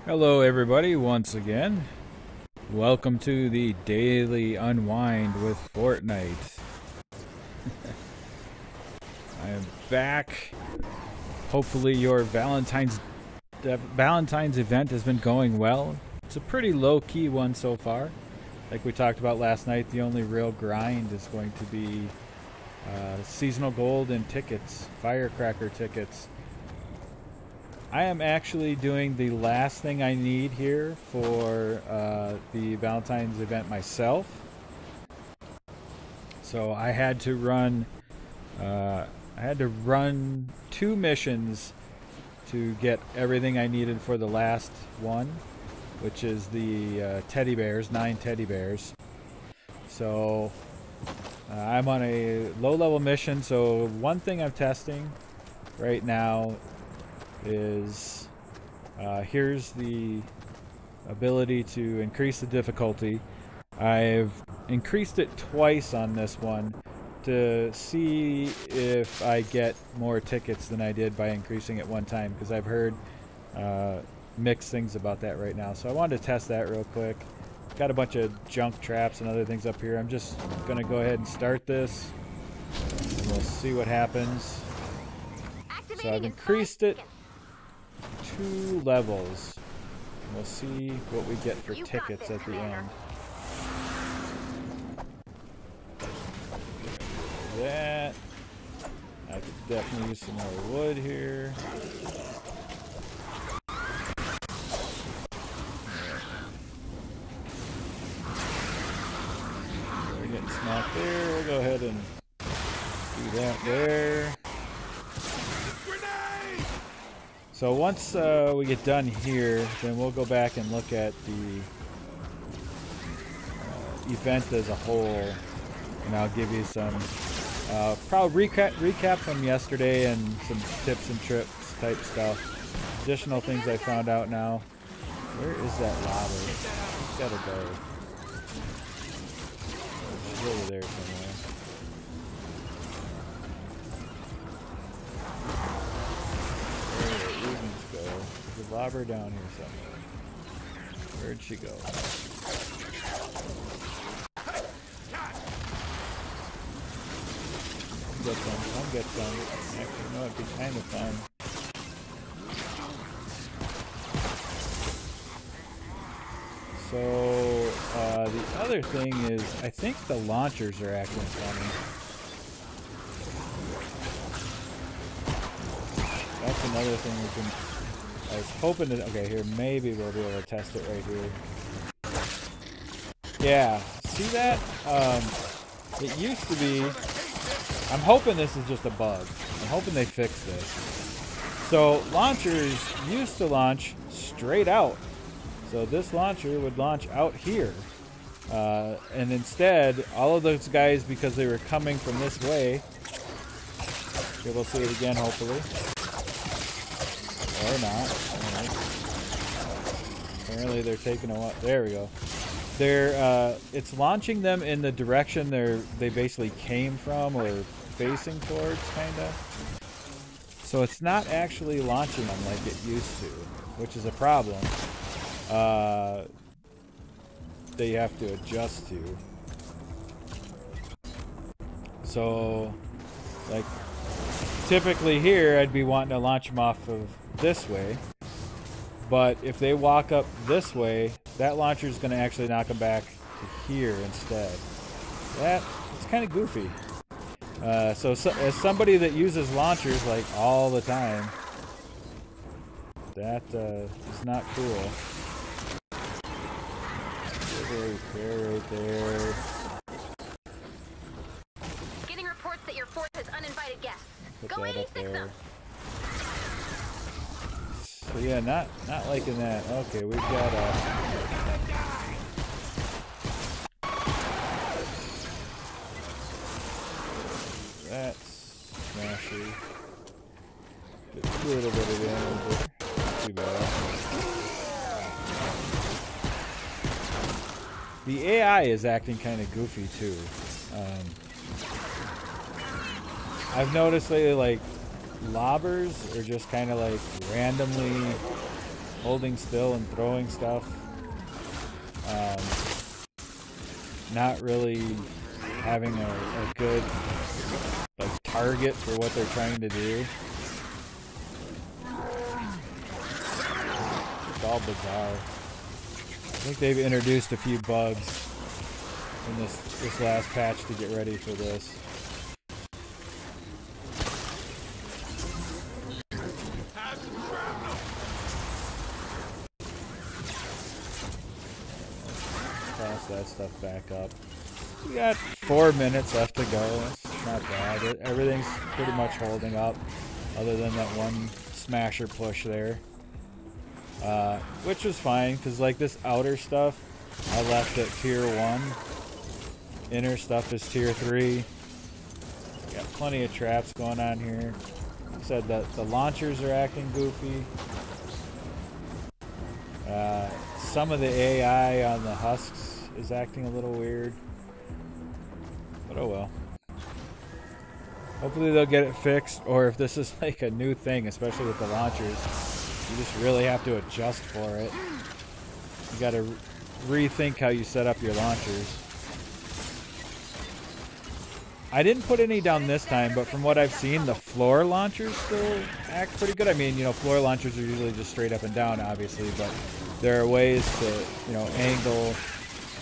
Hello everybody, once again. Welcome to the daily Unwind with Fortnite. I am back. Hopefully your Valentine's event has been going well. It's a pretty low-key one so far. Like we talked about last night, the only real grind is going to be seasonal gold and tickets, firecracker tickets. I am actually doing the last thing I need here for the Valentine's event myself. So I had to run two missions to get everything I needed for the last one, which is the teddy bears, 9 teddy bears. So I'm on a low-level mission. So one thing I'm testing right now is here's the ability to increase the difficulty. I've increased it twice on this one to see if I get more tickets than I did by increasing it one time, because I've heard mixed things about that right now. So I wanted to test that real quick. Got a bunch of junk traps and other things up here. I'm just gonna go ahead and start this and we'll see what happens. So I've increased it 2 levels. We'll see what we get for tickets at the end. That. I could definitely use some more wood here. We're getting smacked there. We'll go ahead and do that there. So once we get done here, then we'll go back and look at the event as a whole, and I'll give you some probably recap from yesterday and some tips and tricks type stuff. Additional things I found out now. Where is that lava? It's gotta go. It's over there somewhere. There's a lobber down here somewhere. Where'd she go? Get some. I'll get some. Actually, no, it'd be kind of fun. So, the other thing is, I think the launchers are acting funny. That's another thing we can... I was hoping to... Okay, here, maybe we'll be able to test it right here. Yeah, see that? It used to be... I'm hoping this is just a bug. I'm hoping they fix this. So, launchers used to launch straight out. So this launcher would launch out here. And instead, all of those guys, because they were coming from this way... Okay, we'll see it again, hopefully. Or not. Apparently they're taking a while. There we go. It's launching them in the direction they basically came from or facing towards, kinda. So it's not actually launching them like it used to, which is a problem. That you have to adjust to. So, like, typically here I'd be wanting to launch them off of this way, but if they walk up this way, that launcher is going to actually knock them back to here instead. It's kind of goofy. So as somebody that uses launchers like all the time, that is not cool. There, right there. Getting reports that your fort has uninvited guests. Put that up there. So yeah, not liking that. Okay, we've got that's smashy. Get a little bit of damage there. Not too bad. The AI is acting kind of goofy too. I've noticed lately, like, lobbers are just kind of like randomly holding still and throwing stuff. Not really having a good like target for what they're trying to do. It's all bizarre. I think they've introduced a few bugs in this last patch to get ready for this. Toss that stuff back up. We got 4 minutes left to go. That's not bad. Everything's pretty much holding up, other than that one smasher push there. Which was fine, because like this outer stuff, I left at tier 1. Inner stuff is tier 3. Got plenty of traps going on here. Like I said that the launchers are acting goofy. Some of the AI on the husks is acting a little weird. But oh well. Hopefully they'll get it fixed, or if this is like a new thing, especially with the launchers, you just really have to adjust for it. You gotta rethink how you set up your launchers. I didn't put any down this time, but from what I've seen, the floor launchers still act pretty good. I mean, you know, floor launchers are usually just straight up and down, obviously, but there are ways to, you know, angle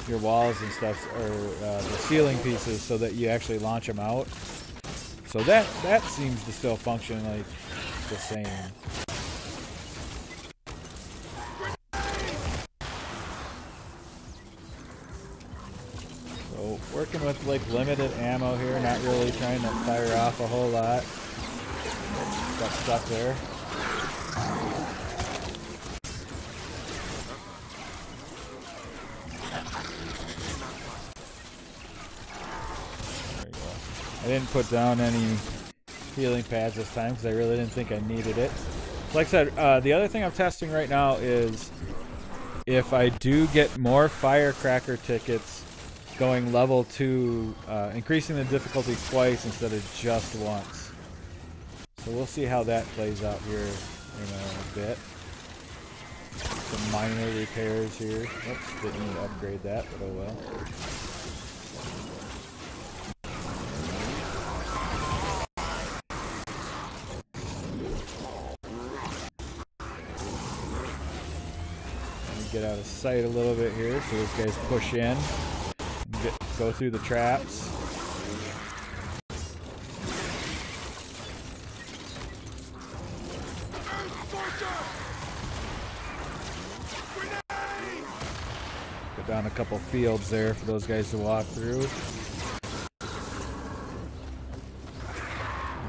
your walls and stuff, or the ceiling pieces, so that you actually launch them out. So that seems to still function like the same. So working with like limited ammo here, not really trying to fire off a whole lot. Got stuck there. I didn't put down any healing pads this time because I really didn't think I needed it. Like I said, the other thing I'm testing right now is if I do get more firecracker tickets going level 2, increasing the difficulty twice instead of just once. So we'll see how that plays out here in a bit. Some minor repairs here. Oops, didn't need to upgrade that, but oh well. Get out of sight a little bit here so those guys push in and go through the traps. Put down a couple fields there for those guys to walk through.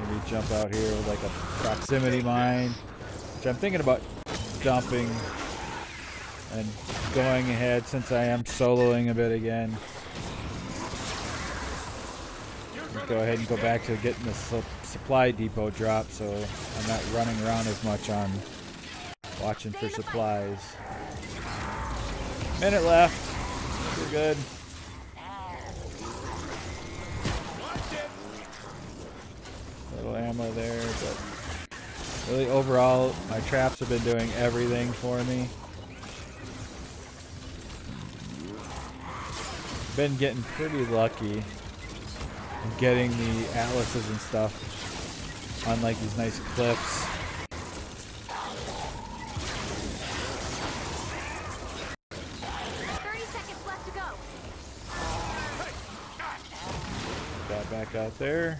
Maybe jump out here with like a proximity mine, which I'm thinking about dumping and going ahead since I am soloing a bit again. Go ahead and go back to getting the supply depot drop, so I'm not running around as much on watching for supplies. Minute left. We're good. Little ammo there, but really overall my traps have been doing everything for me. Been getting pretty lucky in getting the atlases and stuff on like these nice cliffs. Got back out there.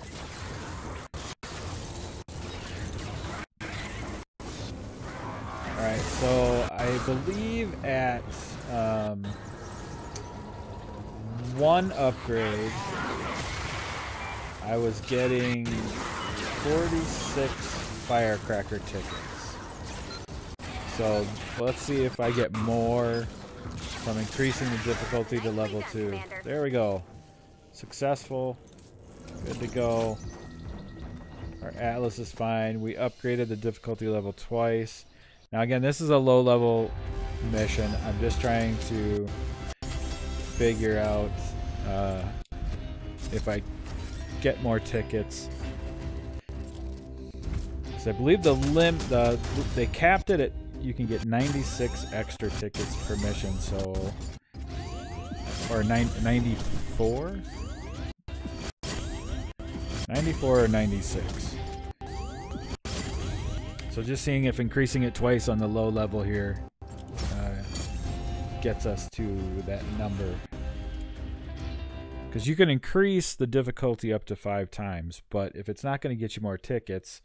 Alright, so I believe at one upgrade I was getting 46 firecracker tickets. So let's see if I get more from increasing the difficulty to level 2. There we go. Successful. Good to go. Our atlas is fine. We upgraded the difficulty level twice. Now again, this is a low level mission. I'm just trying to figure out if I get more tickets. So I believe they capped it at you can get 96 extra tickets per mission, so or 94? 94 or 96. So just seeing if increasing it twice on the low level here gets us to that number. Because you can increase the difficulty up to 5 times, but if it's not going to get you more tickets,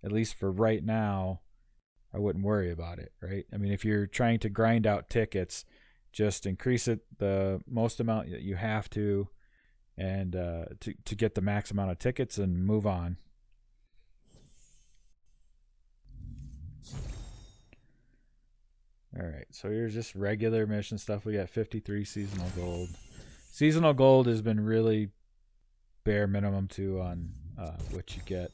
at least for right now, I wouldn't worry about it, right? I mean, if you're trying to grind out tickets, just increase it the most amount that you have to, and to get the max amount of tickets and move on. All right, so here's just regular mission stuff. We got 53 seasonal gold. Seasonal gold has been really bare minimum too on what you get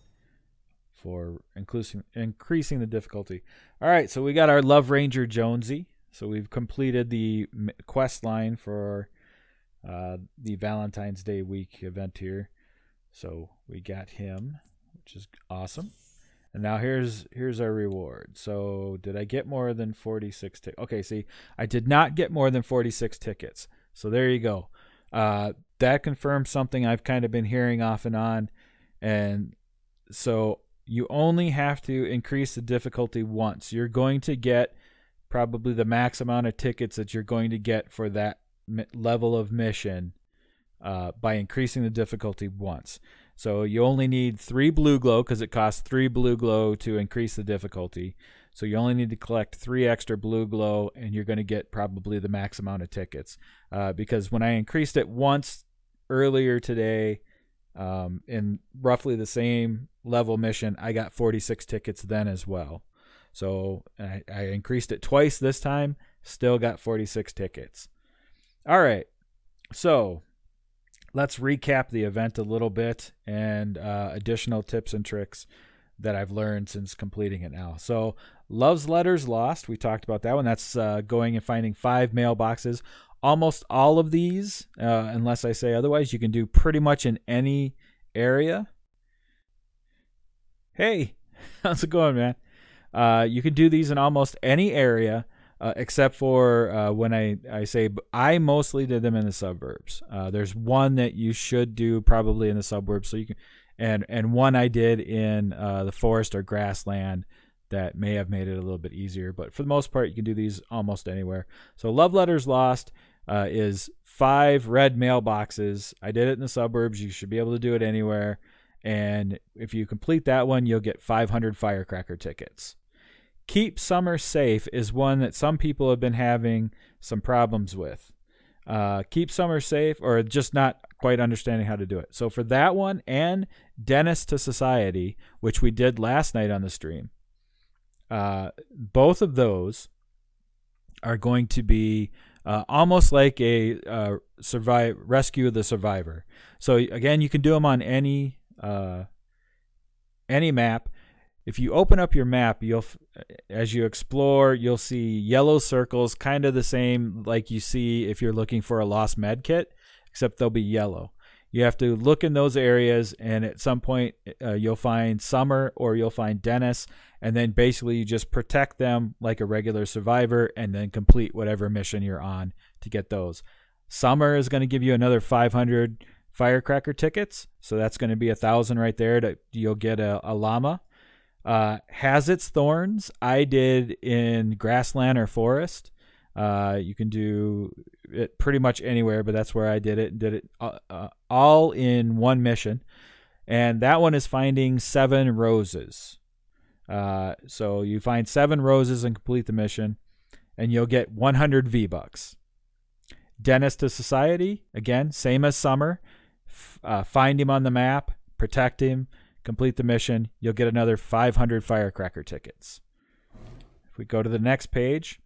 for increasing the difficulty. All right, so we got our Love Ranger Jonesy. So we've completed the quest line for the Valentine's Day week event here. So we got him, which is awesome. And now here's our reward. So did I get more than 46 tickets? Okay, see, I did not get more than 46 tickets. So there you go. That confirms something I've kind of been hearing off and on. And so you only have to increase the difficulty once. You're going to get probably the max amount of tickets that you're going to get for that level of mission by increasing the difficulty once. So you only need 3 blue glow because it costs 3 blue glow to increase the difficulty. So you only need to collect 3 extra blue glow and you're going to get probably the max amount of tickets. Because when I increased it once earlier today in roughly the same level mission, I got 46 tickets then as well. So I increased it twice this time, still got 46 tickets. All right, so let's recap the event a little bit and additional tips and tricks that I've learned since completing it now. So Love's Letters Lost, we talked about that one. That's going and finding 5 mailboxes. Almost all of these, unless I say otherwise, you can do pretty much in any area. Hey, how's it going, man? You can do these in almost any area, except for when I say I mostly did them in the suburbs. There's one that you should do probably in the suburbs, so you can, and one I did in the forest or grassland that may have made it a little bit easier. But for the most part, you can do these almost anywhere. So Love Letters Lost is 5 red mailboxes. I did it in the suburbs. You should be able to do it anywhere. And if you complete that one, you'll get 500 firecracker tickets. Keep Summer Safe is one that some people have been having some problems with. Keep Summer Safe, or just not quite understanding how to do it. So for that one and Dennis to Society, which we did last night on the stream, both of those are going to be almost like a rescue of the survivor. So again, you can do them on any map. If you open up your map, as you explore, you'll see yellow circles, kind of the same like you see if you're looking for a lost med kit, except they'll be yellow. You have to look in those areas, and at some point you'll find Summer or you'll find Dennis, and then basically you just protect them like a regular survivor and then complete whatever mission you're on to get those. Summer is going to give you another 500 firecracker tickets, so that's going to be 1,000 right there. You'll get a llama. Has Its Thorns, I did in grassland or forest. You can do it pretty much anywhere, but that's where I did it. Did it all in one mission, and that one is finding 7 roses. So you find 7 roses and complete the mission, and you'll get 100 V-Bucks. Dennis to Society, again, same as Summer. Find him on the map, protect him, complete the mission. You'll get another 500 firecracker tickets. If we go to the next page,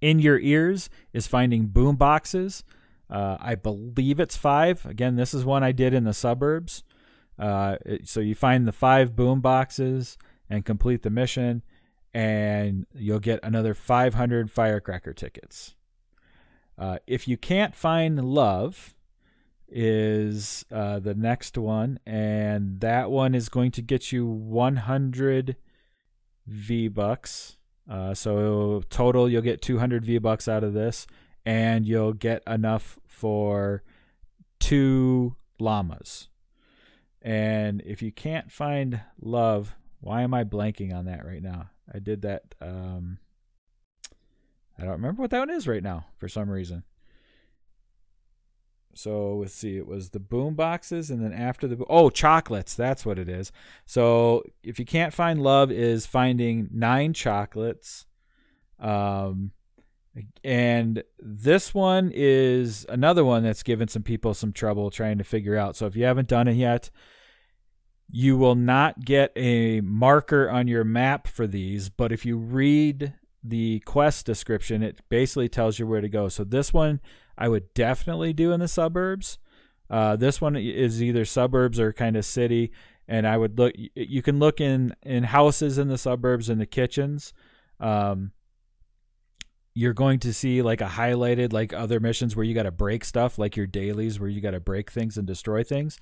In Your Ears is finding boom boxes. I believe it's 5. Again, this is one I did in the suburbs. So you find the 5 boom boxes and complete the mission, and you'll get another 500 firecracker tickets. If you can't find love is the next one, and that one is going to get you 100 V-Bucks. So total, you'll get 200 V-Bucks out of this, and you'll get enough for 2 llamas. And if you can't find love, why am I blanking on that right now? I did that. I don't remember what that one is right now for some reason. So let's see. It was the boom boxes, and then after the chocolates. That's what it is. So if you can't find love, is finding 9 chocolates. And this one is another one that's given some people some trouble trying to figure out. So if you haven't done it yet, you will not get a marker on your map for these, but if you read the quest description, it basically tells you where to go. So this one I would definitely do in the suburbs. This one is either suburbs or kind of city, and I would look. You can look in houses in the suburbs and the kitchens. You're going to see like a highlighted, like other missions where you got to break stuff, like your dailies where you got to break things and destroy things.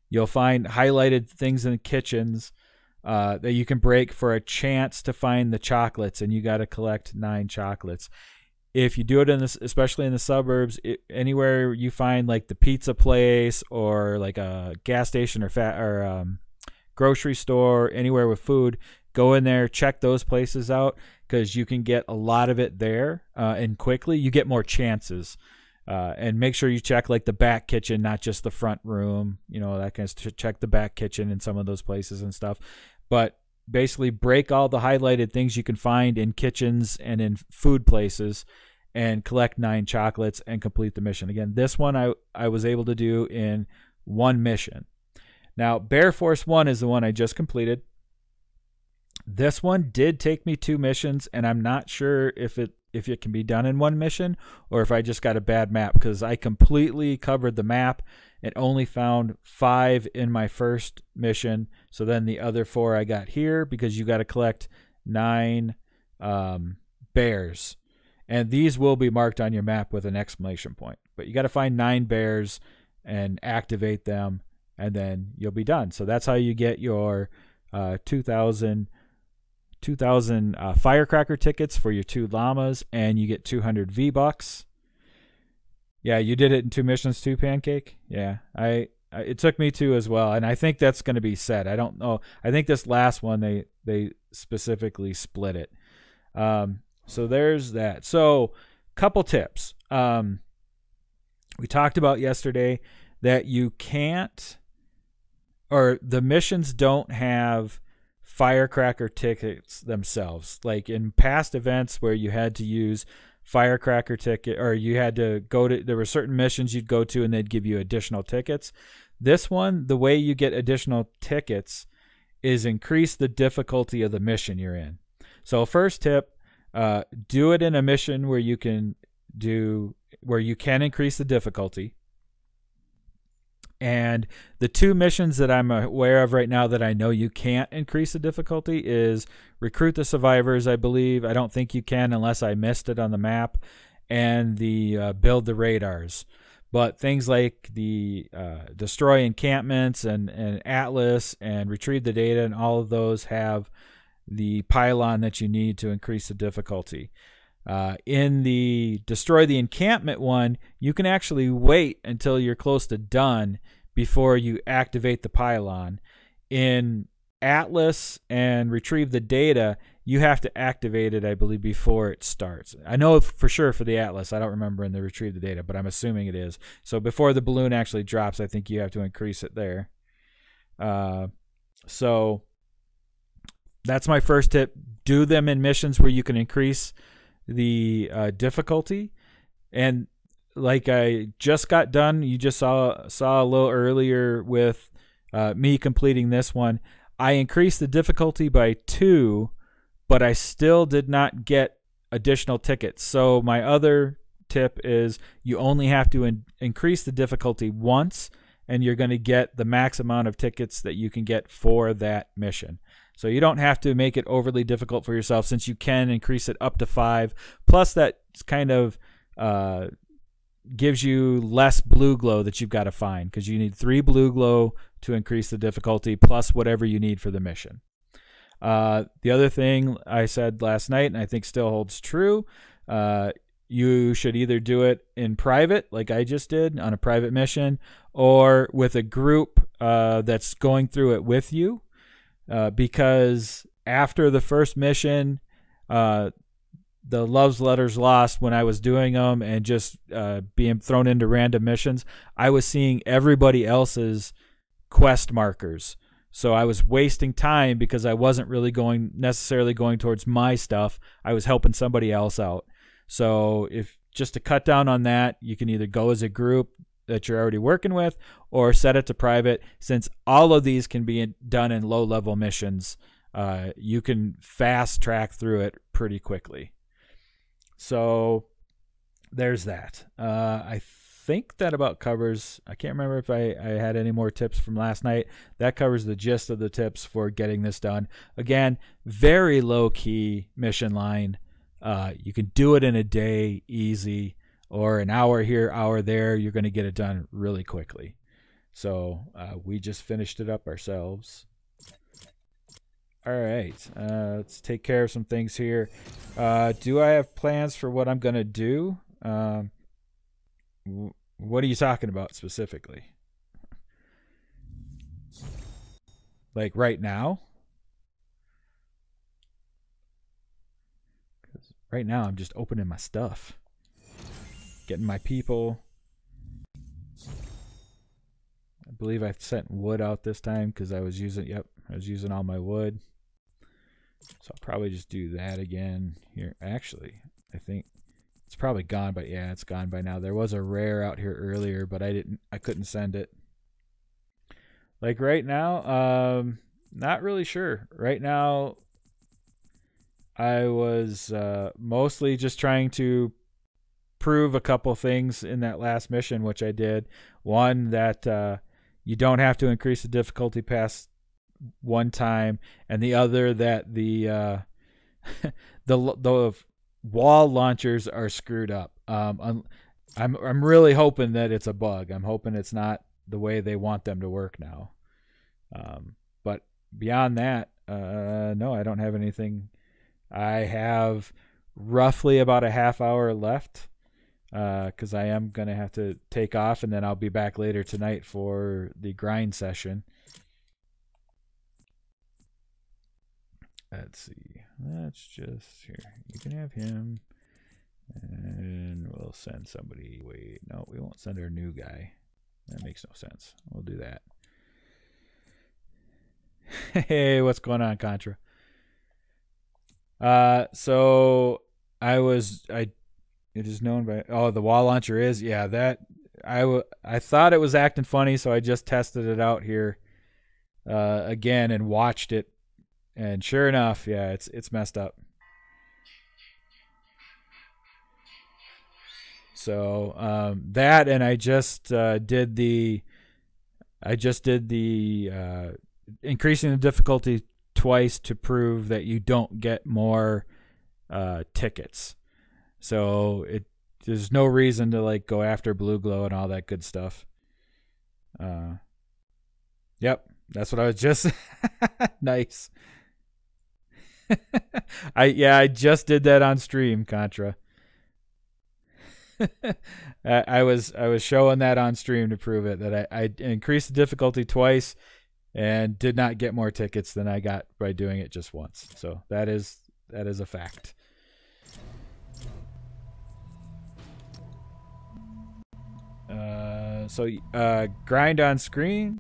You'll find highlighted things in the kitchens that you can break for a chance to find the chocolates, and you got to collect 9 chocolates. If you do it in this, especially in the suburbs, anywhere you find like the pizza place or like a gas station or grocery store, anywhere with food, go in there, check those places out, because you can get a lot of it there and quickly. You get more chances. And make sure you check like the back kitchen, not just the front room, that kind of stuff. Check the back kitchen in some of those places and stuff. But basically break all the highlighted things you can find in kitchens and in food places and collect 9 chocolates and complete the mission. Again, this one I was able to do in 1 mission. Now, Bear Force 1 is the one I just completed. This one did take me 2 missions, and I'm not sure if it can be done in 1 mission or if I just got a bad map, because I completely covered the map and only found 5 in my first mission. So then the other 4 I got here, because you got to collect 9 bears. And these will be marked on your map with an exclamation point. But you got to find 9 bears and activate them, and then you'll be done. So that's how you get your 2,000 firecracker tickets for your 2 llamas, and you get 200 V-Bucks. Yeah, you did it in 2 missions too, Pancake? Yeah, it took me 2 as well, and I think that's going to be set. I don't know. I think this last one they specifically split it. So there's that. So couple tips. We talked about yesterday that you can't, or the missions don't have firecracker tickets themselves. Like in past events where you had to use firecracker ticket, or you had to go to, there were certain missions you'd go to and they'd give you additional tickets. This one, the way you get additional tickets is increase the difficulty of the mission you're in. So first tip, do it in a mission where you can increase the difficulty. And the 2 missions that I'm aware of right now that I know you can't increase the difficulty is Recruit the Survivors, I believe. I don't think you can unless I missed it on the map. And the Build the Radars. But things like the Destroy Encampments and Atlas and Retrieve the Data, and all of those have the pylon that you need to increase the difficulty. In the Destroy the Encampment one, you can actually wait until you're close to done before you activate the pylon. In Atlas and Retrieve the Data, you have to activate it, I believe, before it starts. I know for sure for the Atlas. I don't remember in the Retrieve the Data, but I'm assuming it is. So before the balloon actually drops, I think you have to increase it there. So that's my first tip. Do them in missions where you can increase the difficulty. And like I just got done, you just saw a little earlier with me completing this one. I increased the difficulty by 2, but I still did not get additional tickets. So my other tip is you only have to increase the difficulty once, and you're going to get the max amount of tickets that you can get for that mission. So you don't have to make it overly difficult for yourself, since you can increase it up to 5. Plus that kind of gives you less blue glow that you've got to find, because you need 3 blue glow to increase the difficulty, plus whatever you need for the mission. The other thing I said last night, and I think still holds true, you should either do it in private, like I just did, on a private mission, or with a group that's going through it with you. Because after the first mission, the Love's Letters Lost, when I was doing them and just being thrown into random missions, I was seeing everybody else's quest markers. So I was wasting time because I wasn't really necessarily going towards my stuff. I was helping somebody else out. So if just to cut down on that, you can either go as a group that you're already working with or set it to private. Since all of these can be done in low-level missions, you can fast track through it pretty quickly. So there's that. I think that about covers. I can't remember if I had any more tips from last night. That covers the gist of the tips for getting this done. Again, very low-key mission line. You can do it in a day, easy, or an hour here, hour there. You're going to get it done really quickly. So we just finished it up ourselves. All right, let's take care of some things here. Do I have plans for what I'm going to do? What are you talking about specifically? Like right now? Because right now I'm just opening my stuff. Getting my people. I believe I sent wood out this time because I was using, I was using all my wood. So I'll probably just do that again here. Actually, I think it's probably gone, but yeah, it's gone by now. There was a rare out here earlier, but I couldn't send it. Like right now, not really sure. Right now, I was mostly just trying to prove a couple things in that last mission, which I did. One, that you don't have to increase the difficulty past one time, and the other that the the wall launchers are screwed up. I'm really hoping that it's a bug. I'm hoping it's not the way they want them to work now. But beyond that, no, I don't have anything. I have roughly about a half hour left because I am going to have to take off, and then I'll be back later tonight for the grind session. Let's see. Let's just here. You can have him, and we'll send somebody. Wait, no, we won't send our new guy. That makes no sense. We'll do that. Hey, what's going on, Contra? So it is known by. Oh, the wall launcher is. Yeah, that I thought it was acting funny, so I just tested it out here again and watched it. And sure enough, yeah, it's messed up. So that, and I just did the increasing the difficulty twice to prove that you don't get more tickets. So there's no reason to like go after blue glow and all that good stuff. Yep, that's what I was just nice. I just did that on stream, Contra. I was showing that on stream to prove it, that I increased the difficulty twice and did not get more tickets than I got by doing it just once. So that is a fact. Grind on screen.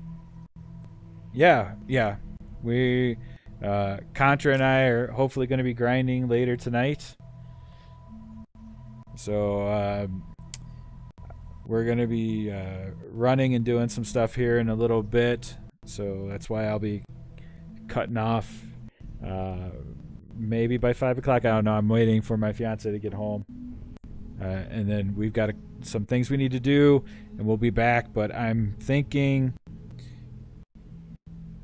Yeah. We Contra and I are hopefully going to be grinding later tonight. So we're going to be running and doing some stuff here in a little bit. So that's why I'll be cutting off maybe by 5 o'clock. I don't know. I'm waiting for my fiance to get home. And then we've got some things we need to do, and we'll be back. But I'm thinking...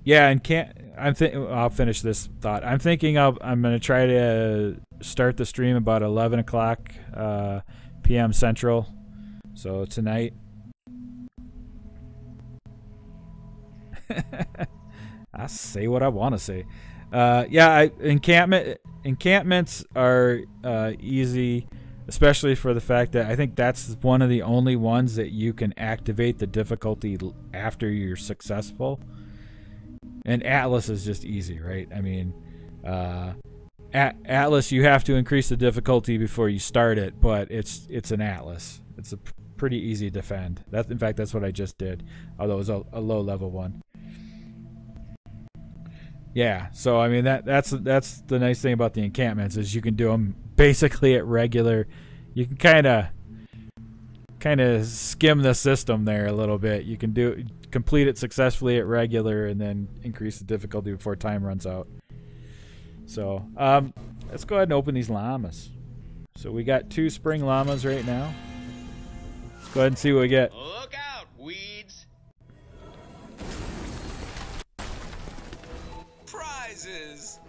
Yeah, and I'll finish this thought. I'm thinking I'm going to try to start the stream about 11 o'clock p.m. Central. So tonight. I say what I want to say. Yeah, encampments are easy, especially for the fact that I think that's one of the only ones that you can activate the difficulty after you're successful. And Atlas is just easy, right? I mean, Atlas, you have to increase the difficulty before you start it, but it's an Atlas. It's a pretty easy defend. In fact, that's what I just did, although it was a low level one. Yeah, so I mean that's the nice thing about the encampments is you can do them basically at regular. You can kind of skim the system there a little bit. You can complete it successfully at regular and then increase the difficulty before time runs out. So let's go ahead and open these llamas. So we got 2 spring llamas right now. Let's go ahead and see what we get. Look out, weeds! Prizes!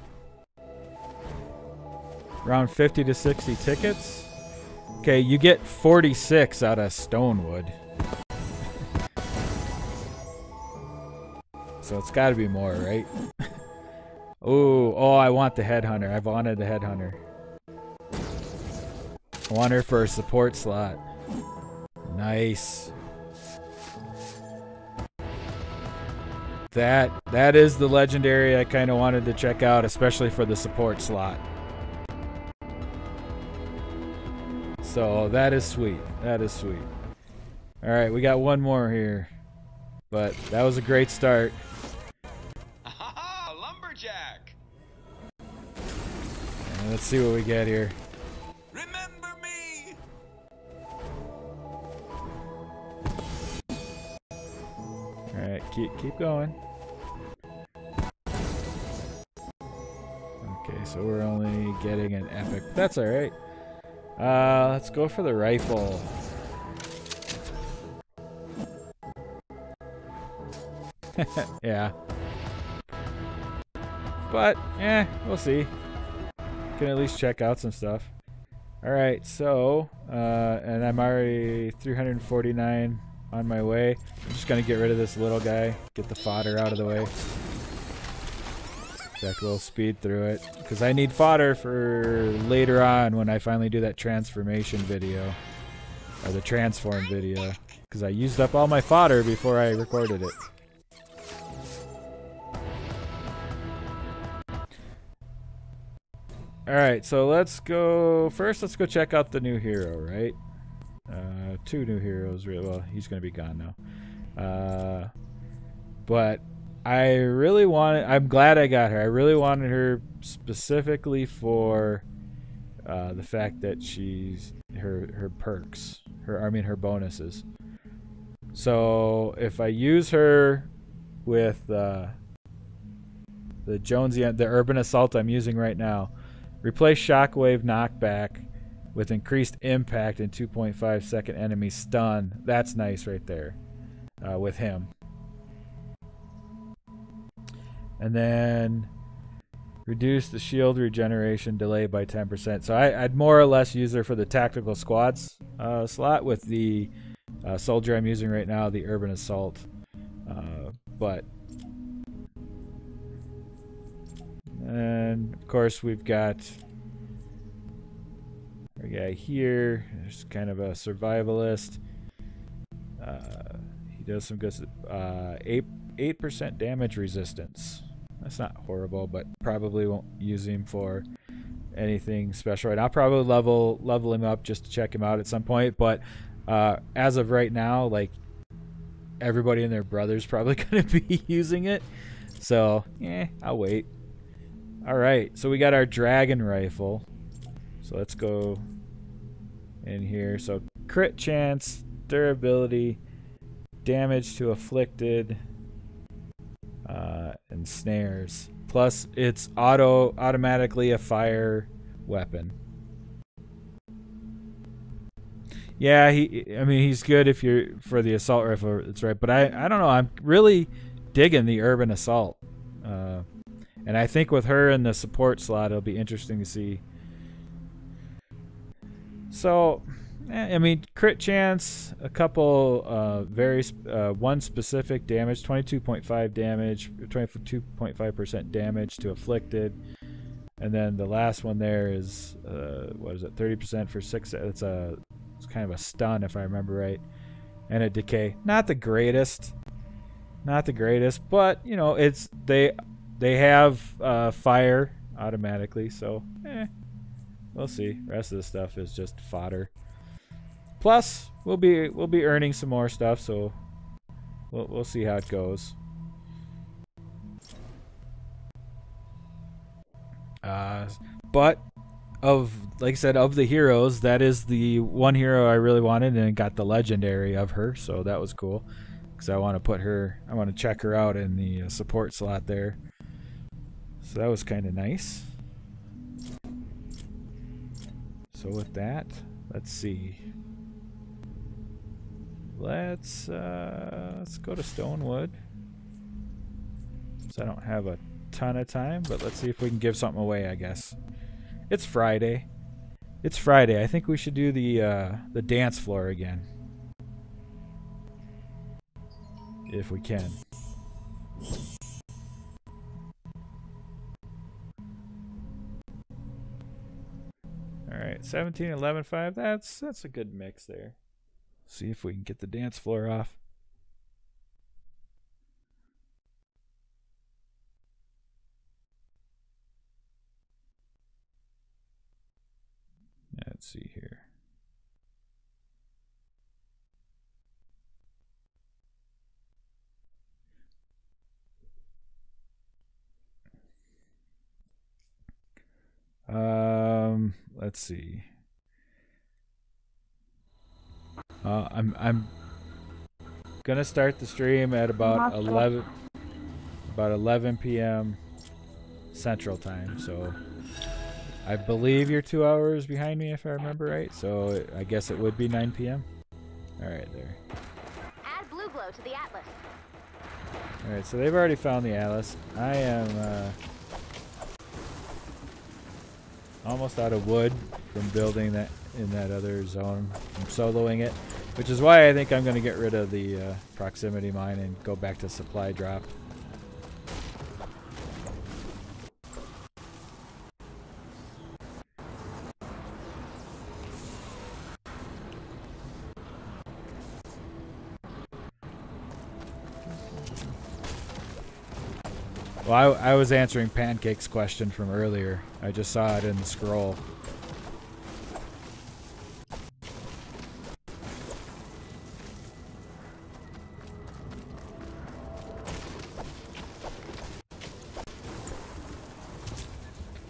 Around 50 to 60 tickets. Okay, you get 46 out of Stonewood. So it's got to be more, right? Oh, I want the headhunter. I've wanted the headhunter. I want her for a support slot. Nice. That is the legendary I kind of wanted to check out, especially for the support slot. So that is sweet. That is sweet. All right, we got one more here, but that was a great start. Lumberjack. And let's see what we get here. Remember me. All right, keep going. Okay, so we're only getting an epic. That's all right. Let's go for the rifle. Yeah. But, we'll see. Can at least check out some stuff. Alright, so, and I'm already 349 on my way. I'm just gonna get rid of this little guy, get the fodder out of the way. Back a little speed through it, because I need fodder for later on when I finally do that transformation video, or the transform video, because I used up all my fodder before I recorded it. Alright, so let's go check out the new hero, right? 2 new heroes, really. Well, he's gonna be gone now. But I really I'm glad I got her. I really wanted her specifically for the fact that she's her perks, her bonuses. So if I use her with the Jonesy, the Urban Assault I'm using right now, replace Shockwave knockback with increased impact and 2.5 second enemy stun. That's nice right there with him. And then reduce the shield regeneration delay by 10%. So I'd more or less use her for the tactical squads slot with the soldier I'm using right now, the Urban Assault. And of course we've got our guy here. There's kind of a survivalist. He does some good 8% damage resistance. That's not horrible, but probably won't use him for anything special right now. I'll probably level him up just to check him out at some point, but as of right now, like, everybody and their brother's probably going to be using it. So, I'll wait. Alright, so we got our dragon rifle. So let's go in here. So crit chance, durability, damage to afflicted, and snares. Plus it's automatically a fire weapon. Yeah, he's good if you're for the assault rifle, that's right. But I don't know, I'm really digging the Urban Assault. And I think with her in the support slot, it'll be interesting to see. So, I mean, crit chance, a couple one specific damage, 22.5 damage, 22.5% damage to afflicted. And then the last one there is, what is it, 30% for 6. It's kind of a stun, if I remember right. And a decay. Not the greatest. Not the greatest, but, you know, they have fire automatically, so, we'll see. Rest of the stuff is just fodder. Plus, we'll be earning some more stuff, so we'll see how it goes. But like I said, of the heroes, that is the one hero I really wanted, and got the legendary of her, so that was cool. Because I want to check her out in the support slot there. So that was kind of nice. So with that, let's see. Let's go to Stonewood. So I don't have a ton of time, but let's see if we can give something away, I guess. It's Friday. It's Friday. I think we should do the dance floor again. If we can. Alright, 17, 11, 5. That's a good mix there. See if we can get the dance floor off. Let's see here. Let's see. I'm gonna start the stream at about 11 p.m. Central Time. So I believe you're 2 hours behind me, if I remember right. So I guess it would be 9 p.m. All right, there. Add blue glow to the atlas. All right, so they've already found the atlas. I am almost out of wood from building that in that other zone. I'm soloing it, which is why I think I'm going to get rid of the proximity mine and go back to supply drop. Well, I was answering Pancake's question from earlier. I just saw it in the scroll.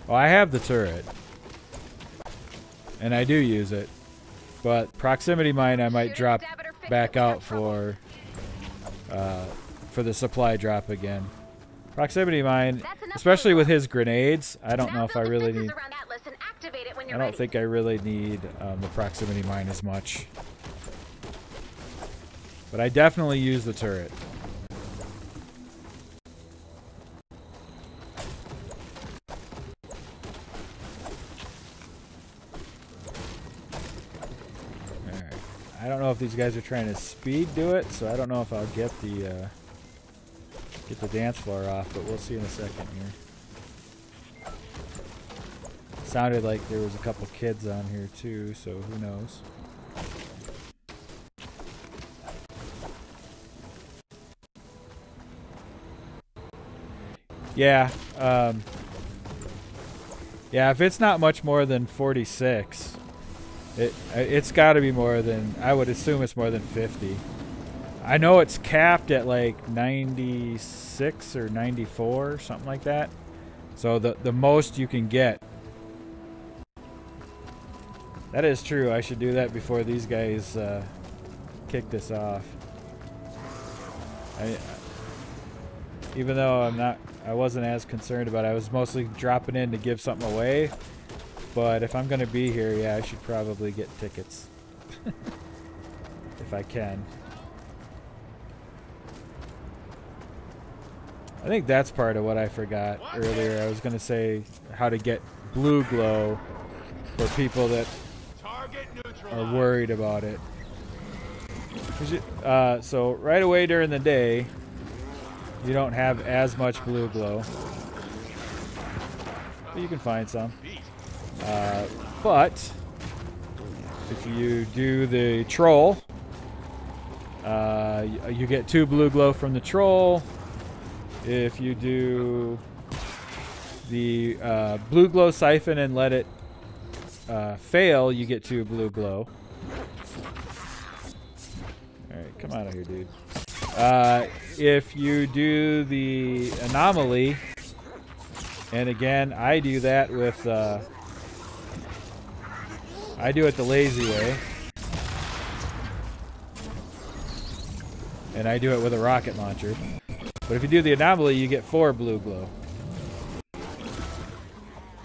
Well, I have the turret. And I do use it. But proximity mine I might drop back out for the supply drop again. Proximity mine, especially with his grenades, I don't know if I really need... I don't think I really need the proximity mine as much. But I definitely use the turret. Alright. I don't know if these guys are trying to speed do it, so I don't know if I'll get the dance floor off, but we'll see in a second here. Sounded like there was a couple kids on here too, so who knows. Yeah, yeah, if it's not much more than 46, it's got to be more than, I would assume it's more than 50. I know it's capped at like 96 or 94, something like that. So the most you can get. That is true. I should do that before these guys kick this off. Even though I wasn't as concerned about it. I was mostly dropping in to give something away. But if I'm going to be here, yeah, I should probably get tickets. If I can. I think that's part of what I forgot earlier. I was going to say how to get blue glow for people that are worried about it. 'Cause so right away during the day, you don't have as much blue glow. But you can find some. But if you do the troll, you get 2 blue glow from the troll. If you do the blue glow siphon and let it fail, you get 2 blue glow. Alright, come out of here, dude. If you do the anomaly, and again, I do that with, I do it the lazy way. And I do it with a rocket launcher. But if you do the anomaly, you get 4 blue glow.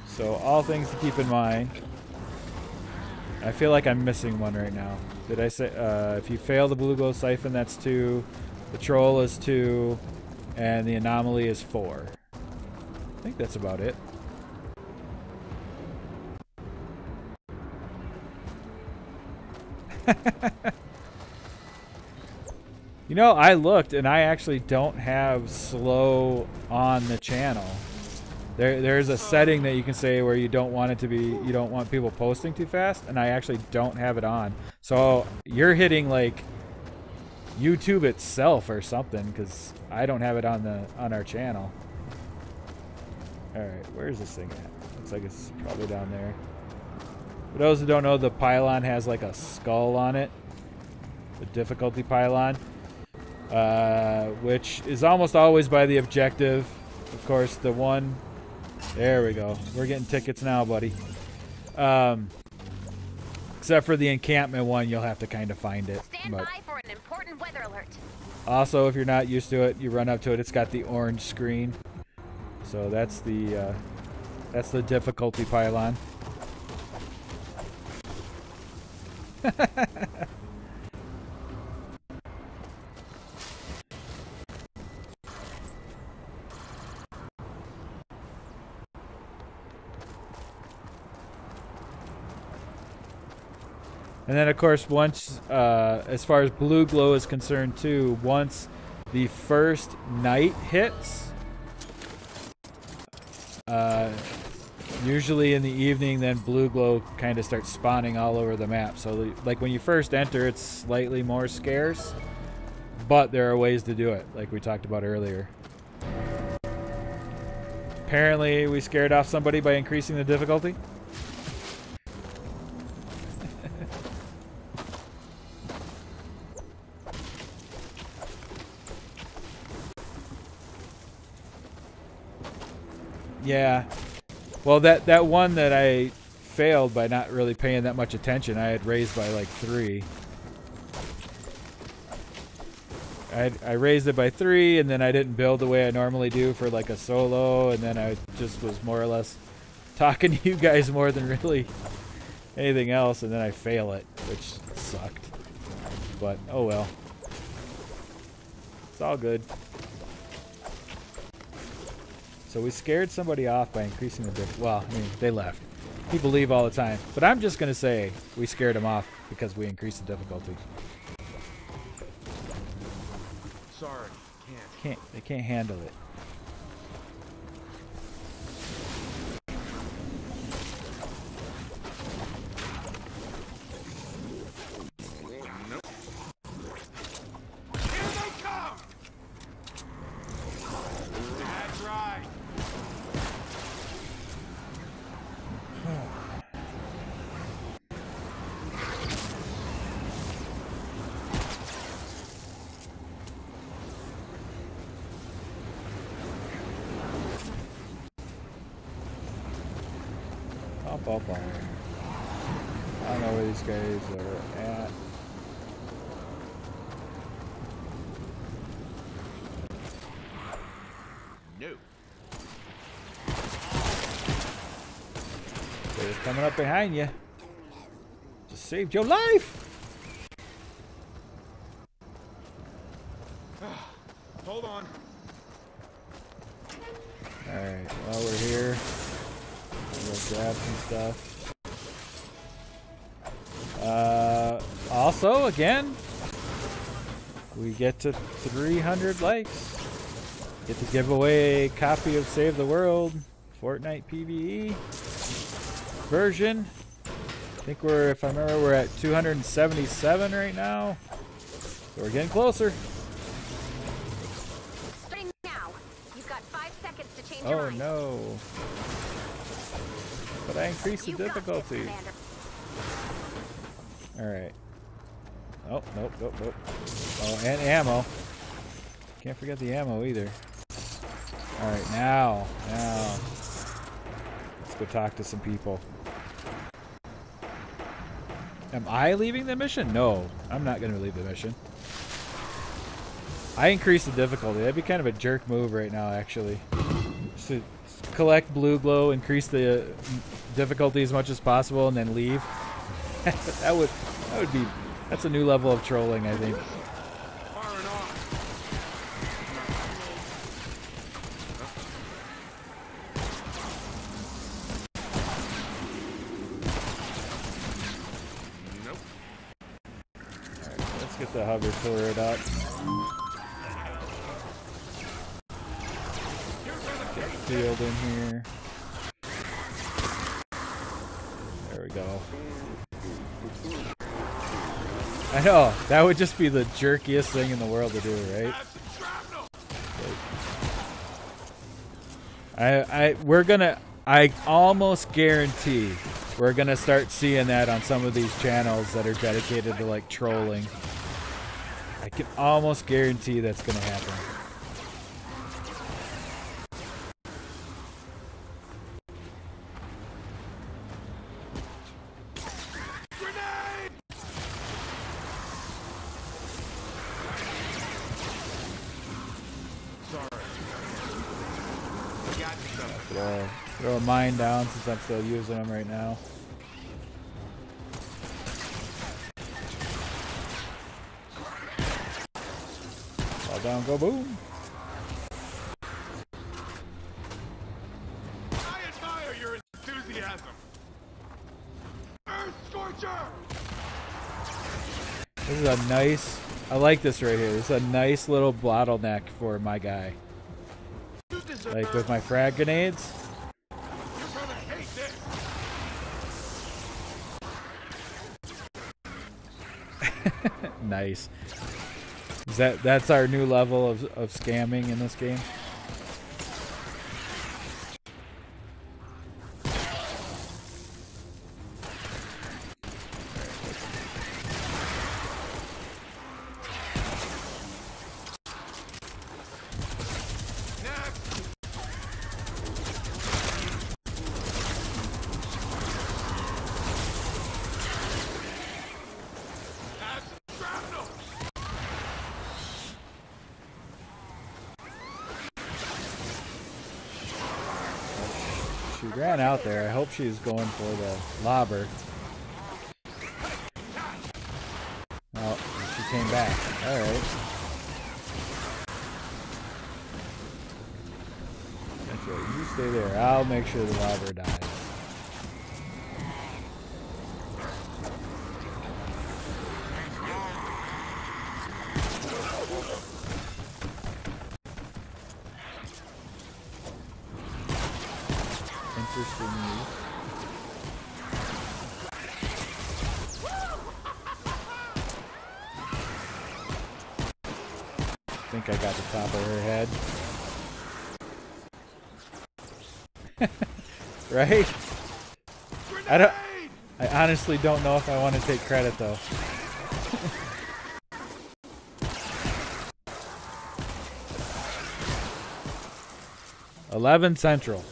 So all things to keep in mind. I feel like I'm missing one right now. Did I say, if you fail the blue glow siphon, that's 2. The troll is 2. And the anomaly is 4. I think that's about it. You know, I looked and I actually don't have slow on the channel. There's a setting that you can say where you don't want it to be, you don't want people posting too fast, and I actually don't have it on. So you're hitting like YouTube itself or something, because I don't have it on our channel. All right, where's this thing at? Looks like it's probably down there. For those who don't know, the pylon has like a skull on it, the difficulty pylon, which is almost always by the objective. Of course, the one. There we go. We're getting tickets now, buddy. Except for the encampment one, you'll have to kind of find it. Stand by for an important weather alert. Also, if you're not used to it, you run up to it. It's got the orange screen. So that's the difficulty pylon. And then, of course, once, as far as blue glow is concerned, too, once the first night hits, usually in the evening, then blue glow kind of starts spawning all over the map. So, like, when you first enter, it's slightly more scarce, but there are ways to do it, like we talked about earlier. Apparently, we scared off somebody by increasing the difficulty. Yeah. Well, that one that I failed by not really paying that much attention, I had raised by like 3. I raised it by 3, and then I didn't build the way I normally do for like a solo, and then I just was more or less talking to you guys more than really anything else, and then I fail it, which sucked. But oh well. It's all good. So we scared somebody off by increasing the difficulty. Well, I mean, they left. People leave all the time. But I'm just going to say we scared them off because we increased the difficulty. Sorry, They can't handle it. Up on. I don't know where these guys are at. No. They're coming up behind you. Just saved your life. Hold on. Alright, well, we're here. We'll grab some stuff. Also, again, we get to 300 likes. Get to give away a copy of Save the World Fortnite PVE version. I think if I remember, we're at 277 right now. So we're getting closer. Starting now. You've got 5 seconds to change your Oh mind. no. But I increased the You got this, difficulty. Commander. Alright. Oh, nope, nope, nope. Oh, and ammo. Can't forget the ammo either. Alright, now. Let's go talk to some people. Am I leaving the mission? No, I'm not going to leave the mission. I increased the difficulty. That'd be kind of a jerk move right now, actually. Just to collect blue glow, increase the difficulty as much as possible, and then leave. that would be. That's a new level of trolling, I think. Firing off. Nope. Alright, let's get the hover turret up. Get field in here. There we go. I know, that would just be the jerkiest thing in the world to do, right? I almost guarantee we're gonna start seeing that on some of these channels that are dedicated to like trolling. I can almost guarantee that's gonna happen. Throw a mine down since I'm still using them right now. Fall down, go boom. I admire your enthusiasm. Earth Scorcher! This is a nice, I like this right here. This is a nice little bottleneck for my guy. Like with my frag grenades. You're gonna hate this. Nice. That's our new level of scamming in this game. She ran out there. I hope she's going for the lobber. Oh, she came back. Alright. That's right. You stay there. I'll make sure the lobber dies. Interesting news. I think I got the top of her head. Right? I honestly don't know if I want to take credit though. $11 Central.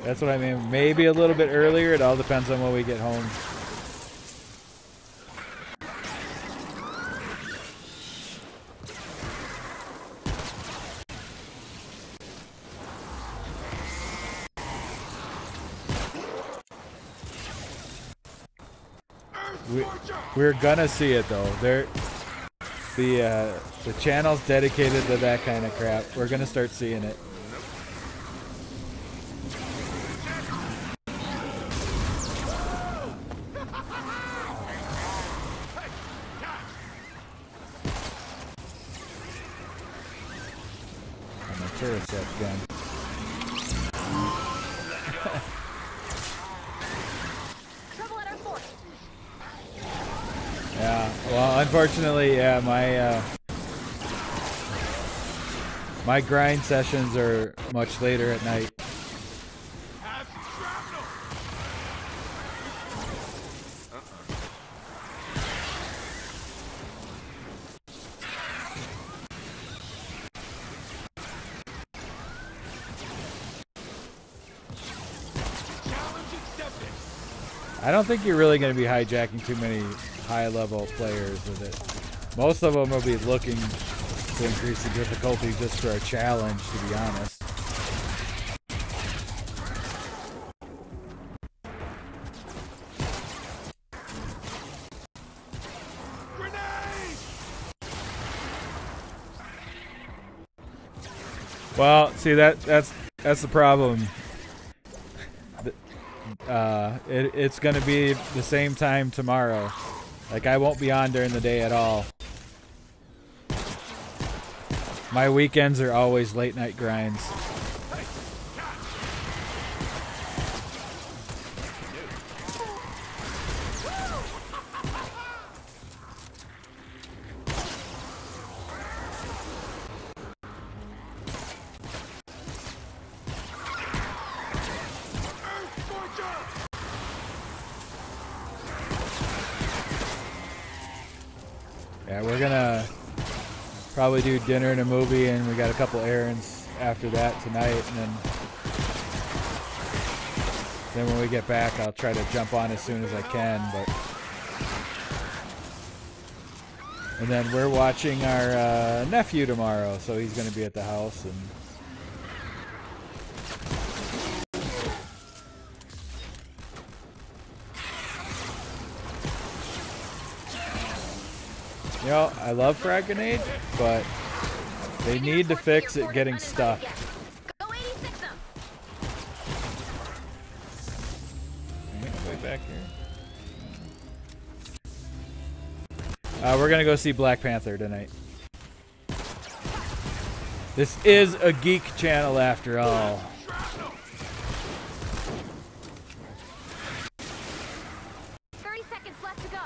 That's what I mean. Maybe a little bit earlier. It all depends on when we get home. We're gonna see it though. The channel's dedicated to that kind of crap. We're gonna start seeing it. And my turret's up again. Trouble at our fort. Yeah. Well, unfortunately, yeah, my grind sessions are much later at night. Have some shrapnel. Challenge accepted. I don't think you're really going to be hijacking too many high-level players with it. Most of them will be looking to increase the difficulty just for a challenge, to be honest. Grenade! Well, see that's the problem. It's going to be the same time tomorrow. Like, I won't be on during the day at all. My weekends are always late night grinds. Yeah, we're gonna probably do dinner and a movie, and we got a couple errands after that tonight, and then when we get back, I'll try to jump on as soon as I can. And then we're watching our nephew tomorrow, so he's gonna be at the house, and you know, I love frag grenade, but they need to fix it getting stuck. Go 86 them. Way back here. We're gonna go see Black Panther tonight. This is a geek channel after all. 30 seconds left to go.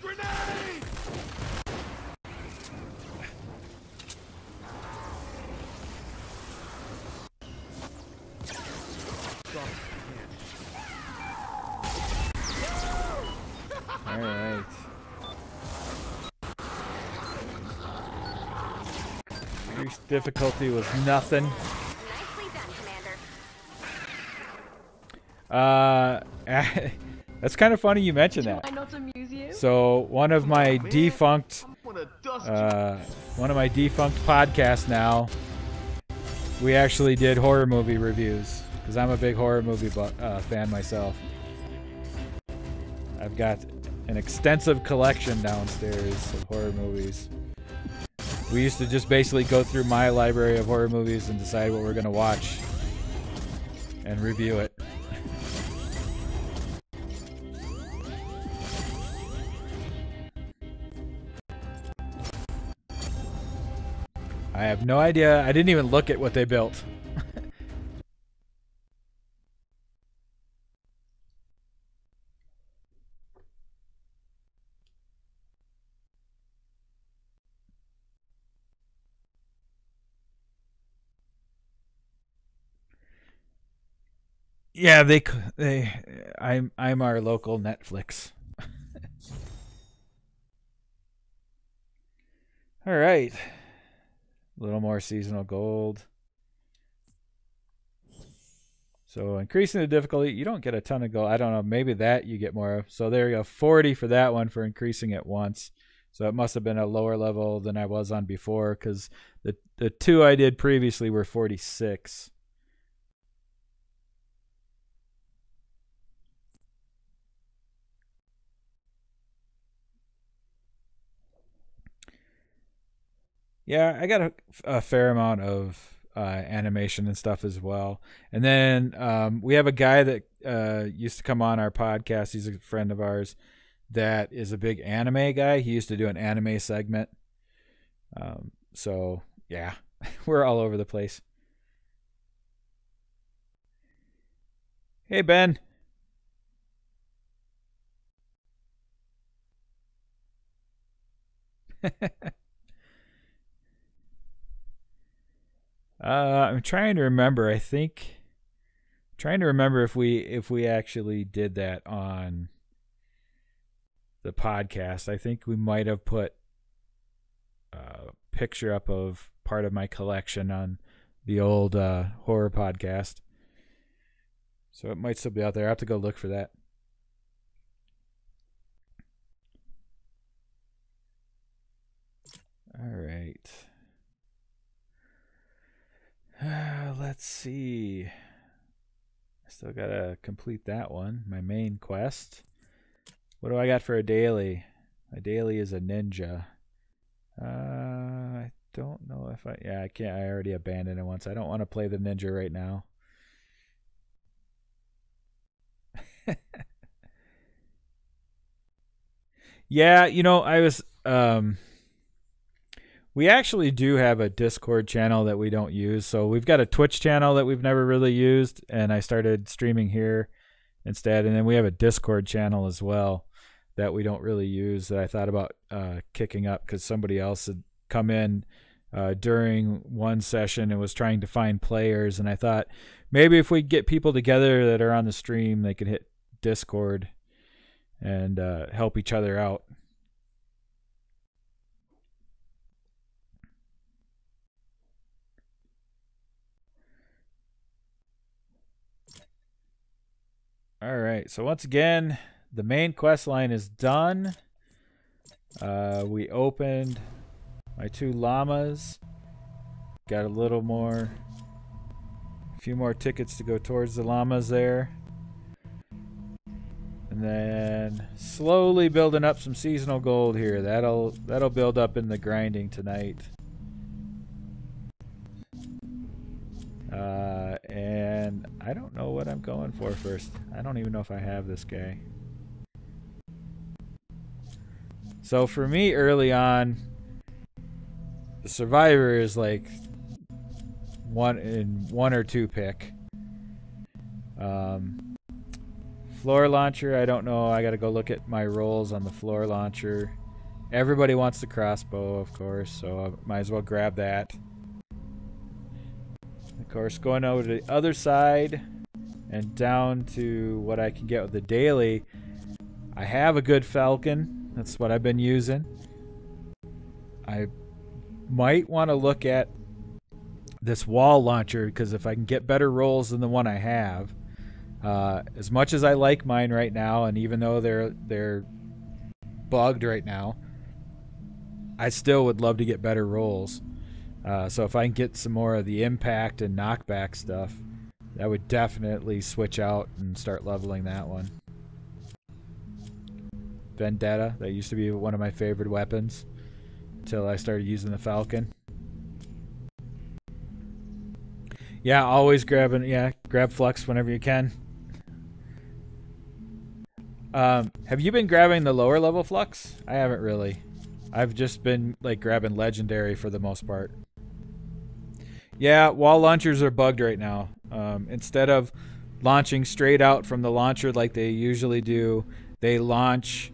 Grenade! All right. Increased difficulty was nothing. Nicely done, Commander. That's kind of funny you mentioned that. I not amuse you? So one of my defunct I'm gonna dust podcasts now, we actually did horror movie reviews, because I'm a big horror movie fan myself. I've got an extensive collection downstairs of horror movies. We used to just basically go through my library of horror movies and decide what we're going to watch and review it. I have no idea. I didn't even look at what they built. Yeah, I'm our local Netflix. All right. A little more seasonal gold. So increasing the difficulty, you don't get a ton of gold. I don't know, maybe that you get more of. So there you go, 40 for that one for increasing it once. So it must have been a lower level than I was on before, because the two I did previously were 46. Yeah, I got a fair amount of animation and stuff as well. And then we have a guy that used to come on our podcast. He's a friend of ours that is a big anime guy. He used to do an anime segment. So, yeah, we're all over the place. Hey, Ben. I'm trying to remember. Trying to remember if we actually did that on the podcast. I think we might have put a picture up of part of my collection on the old horror podcast. So it might still be out there. I have to go look for that. All right. Let's see. I still gotta complete that one. My main quest. What do I got for a daily? My daily is a ninja. I don't know if yeah, I can't. I already abandoned it once. I don't want to play the ninja right now. Yeah, I was we actually do have a Discord channel that we don't use. So we've got a Twitch channel that we've never really used, and I started streaming here instead. And then we have a Discord channel as well that we don't really use that I thought about kicking up because somebody else had come in during one session and was trying to find players. And I thought maybe if we get people together that are on the stream, they could hit Discord and help each other out. All right, so once again, the main quest line is done. We opened my 2 llamas. Got a little more, a few more tickets to go towards the llamas there. And then slowly building up some seasonal gold here. That'll build up in the grinding tonight. And I don't know what I'm going for first. I don't even know if I have this guy. So for me early on, the survivor is like one or two pick. Floor launcher, I don't know. I got to go look at my rolls on the floor launcher. Everybody wants the crossbow, of course, so I might as well grab that. Of course, going over to the other side and down to what I can get with the daily. I have a good falcon. That's what I've been using. I might want to look at this wall launcher because if I can get better rolls than the one I have, as much as I like mine right now, and even though they're bugged right now, I still would love to get better rolls. So if I can get some more of the impact and knockback stuff, that would definitely switch out and start leveling that one. Vendetta, that used to be one of my favorite weapons until I started using the Falcon. Yeah, always grab Flux whenever you can. Have you been grabbing the lower level Flux? I haven't really. I've just been like grabbing Legendary for the most part. Yeah, wall launchers are bugged right now. Instead of launching straight out from the launcher like they usually do, they launch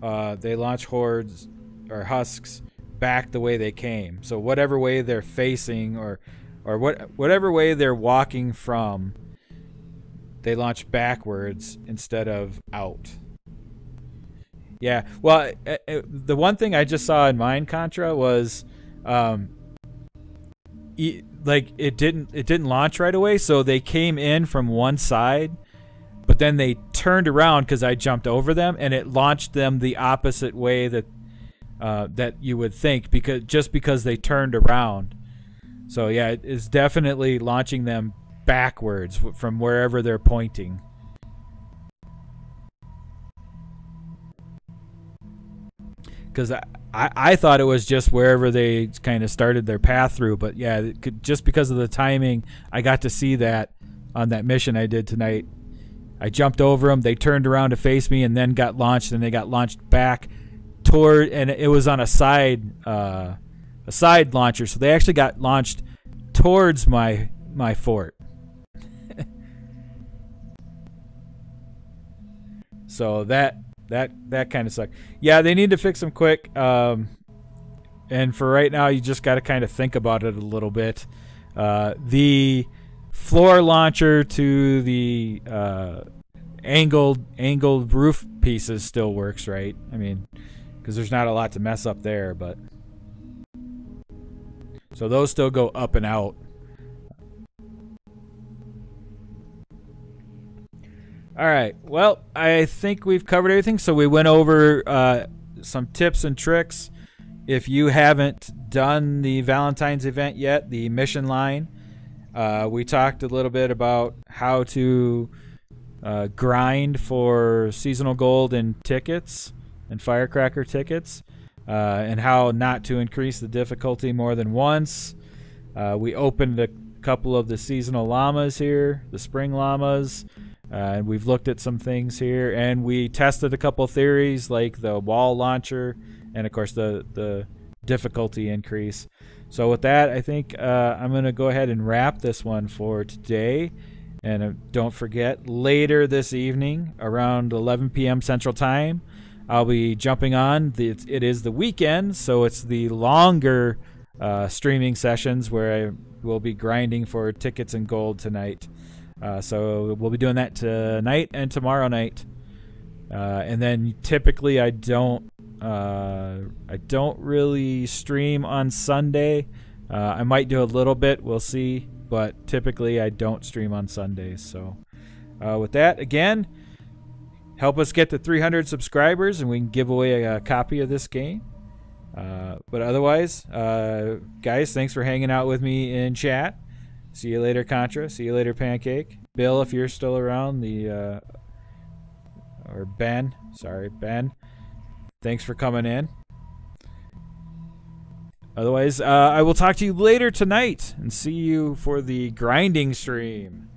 hordes or husks back the way they came. So whatever way they're facing or whatever way they're walking from, they launch backwards instead of out. Yeah, well, the one thing I just saw in Mind Contra was it didn't launch right away, so they came in from one side, but then they turned around because I jumped over them, and it launched them the opposite way that you would think because they turned around. So yeah, it is definitely launching them backwards from wherever they're pointing. because I thought it was just wherever they kind of started their path through. But yeah, just because of the timing, I got to see that on that mission I did tonight. I jumped over them. They turned around to face me and then got launched, and they got launched back toward, and it was on a side launcher. So they actually got launched towards my fort. So that kind of sucked. Yeah, they need to fix them quick. And for right now, you just got to kind of think about it a little bit. The floor launcher to the angled roof pieces still works, right? I mean, because there's not a lot to mess up there, but so those still go up and out. All right. Well, I think we've covered everything. So we went over some tips and tricks. If you haven't done the Valentine's event yet, the mission line, we talked a little bit about how to grind for seasonal gold and tickets and firecracker tickets, and how not to increase the difficulty more than once. We opened a couple of the seasonal llamas here, the spring llamas. And we've looked at some things here, and we tested a couple theories like the wall launcher and, of course, the difficulty increase. So with that, I think I'm going to go ahead and wrap this one for today. And don't forget, later this evening, around 11 p.m. Central Time, I'll be jumping on. It is the weekend, so it's the longer streaming sessions where I will be grinding for tickets and gold tonight. So we'll be doing that tonight and tomorrow night, and then typically I don't really stream on Sunday. I might do a little bit, we'll see, but typically I don't stream on Sundays. So with that, again, help us get to 300 subscribers, and we can give away a copy of this game. But otherwise, guys, thanks for hanging out with me in chat. See you later, Contra. See you later, Pancake. Bill, if you're still around, or Ben. Sorry, Ben. Thanks for coming in. Otherwise, I will talk to you later tonight and see you for the grinding stream.